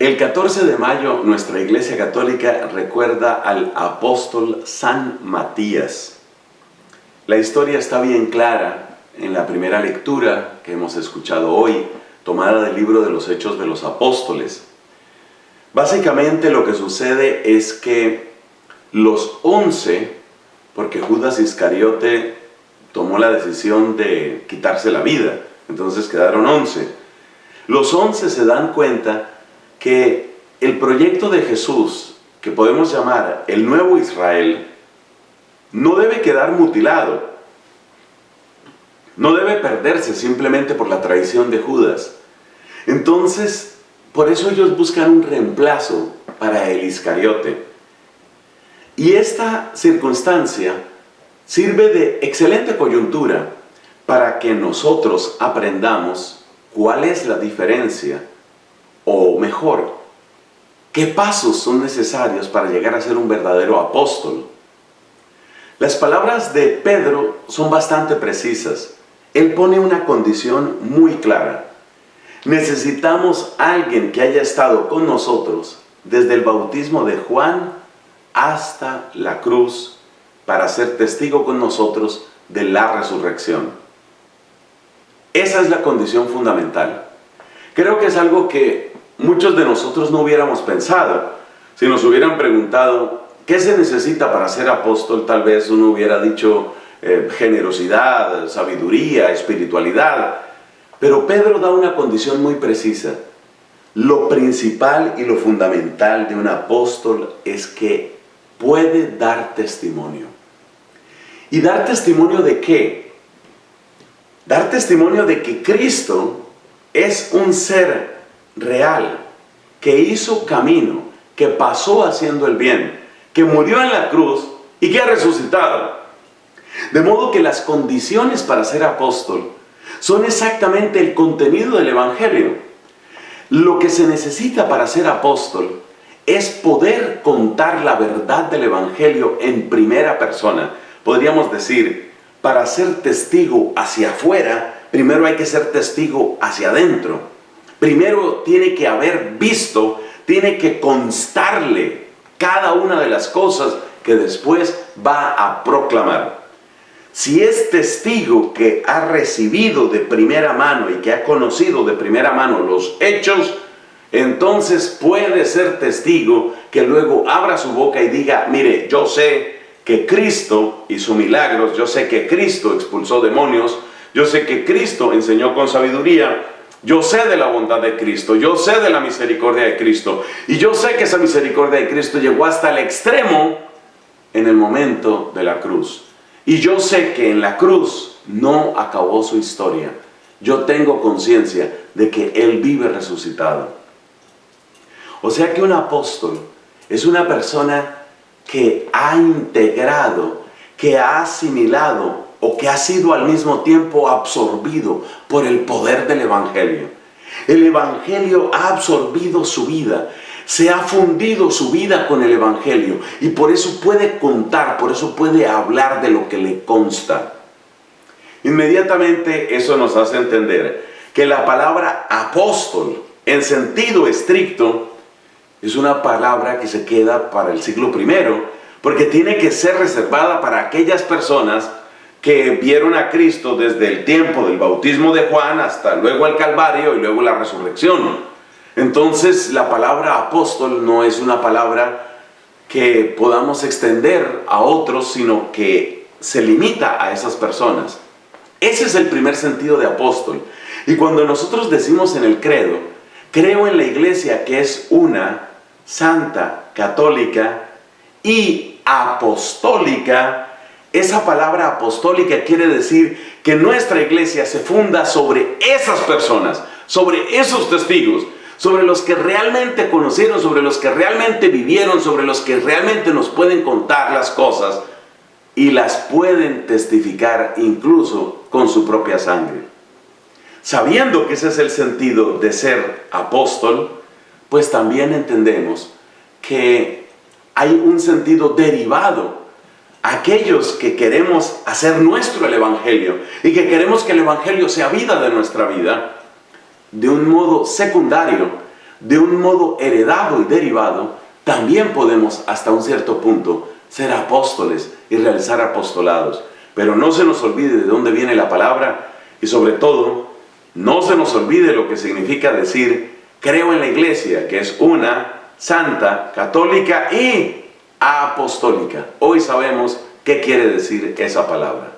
El 14 de mayo nuestra Iglesia Católica recuerda al apóstol San Matías. La historia está bien clara en la primera lectura que hemos escuchado hoy, tomada del libro de los Hechos de los Apóstoles. Básicamente lo que sucede es que los 11, porque Judas Iscariote tomó la decisión de quitarse la vida, entonces quedaron 11. Los 11 se dan cuenta que el proyecto de Jesús, que podemos llamar el nuevo Israel, no debe quedar mutilado, no debe perderse simplemente por la traición de Judas. Entonces, por eso ellos buscan un reemplazo para el Iscariote. Y esta circunstancia sirve de excelente coyuntura para que nosotros aprendamos cuál es la diferencia, o mejor, qué pasos son necesarios para llegar a ser un verdadero apóstol. Las palabras de Pedro son bastante precisas. Él pone una condición muy clara. Necesitamos a alguien que haya estado con nosotros desde el bautismo de Juan hasta la cruz para ser testigo con nosotros de la resurrección. Esa es la condición fundamental. Creo que es algo que muchos de nosotros no hubiéramos pensado. Si nos hubieran preguntado ¿qué se necesita para ser apóstol? Tal vez uno hubiera dicho generosidad, sabiduría, espiritualidad. Pero Pedro da una condición muy precisa. Lo principal y lo fundamental de un apóstol es que puede dar testimonio. ¿Y dar testimonio de qué? Dar testimonio de que Cristo es un ser real, que hizo camino, que pasó haciendo el bien, que murió en la cruz y que ha resucitado. De modo que las condiciones para ser apóstol son exactamente el contenido del Evangelio. Lo que se necesita para ser apóstol es poder contar la verdad del Evangelio en primera persona. Podríamos decir, para ser testigo hacia afuera, primero hay que ser testigo hacia adentro. Primero tiene que haber visto, tiene que constarle cada una de las cosas que después va a proclamar. Si es testigo que ha recibido de primera mano y que ha conocido de primera mano los hechos, entonces puede ser testigo que luego abra su boca y diga, mire, yo sé que Cristo hizo milagros, yo sé que Cristo expulsó demonios, yo sé que Cristo enseñó con sabiduría, yo sé de la bondad de Cristo, yo sé de la misericordia de Cristo, y yo sé que esa misericordia de Cristo llegó hasta el extremo en el momento de la cruz. Y yo sé que en la cruz no acabó su historia. Yo tengo conciencia de que Él vive resucitado. O sea que un apóstol es una persona que ha integrado, que ha asimilado o que ha sido al mismo tiempo absorbido por el poder del Evangelio. El Evangelio ha absorbido su vida, se ha fundido su vida con el Evangelio y por eso puede contar, por eso puede hablar de lo que le consta. Inmediatamente eso nos hace entender que la palabra apóstol en sentido estricto es una palabra que se queda para el siglo I, porque tiene que ser reservada para aquellas personas que vieron a Cristo desde el tiempo del bautismo de Juan hasta luego el Calvario y luego la resurrección. Entonces la palabra apóstol no es una palabra que podamos extender a otros, sino que se limita a esas personas. Ese es el primer sentido de apóstol. Y cuando nosotros decimos en el credo, creo en la iglesia que es una, santa, católica y apostólica, esa palabra apostólica quiere decir que nuestra iglesia se funda sobre esas personas, sobre esos testigos, sobre los que realmente conocieron, sobre los que realmente vivieron, sobre los que realmente nos pueden contar las cosas y las pueden testificar incluso con su propia sangre. Sabiendo que ese es el sentido de ser apóstol, pues también entendemos que hay un sentido derivado. Aquellos que queremos hacer nuestro el Evangelio y que queremos que el Evangelio sea vida de nuestra vida, de un modo secundario, de un modo heredado y derivado, también podemos hasta un cierto punto ser apóstoles y realizar apostolados. Pero no se nos olvide de dónde viene la palabra y sobre todo, no se nos olvide lo que significa decir creo en la iglesia, que es una, santa, católica y apostólica. Hoy sabemos qué quiere decir esa palabra.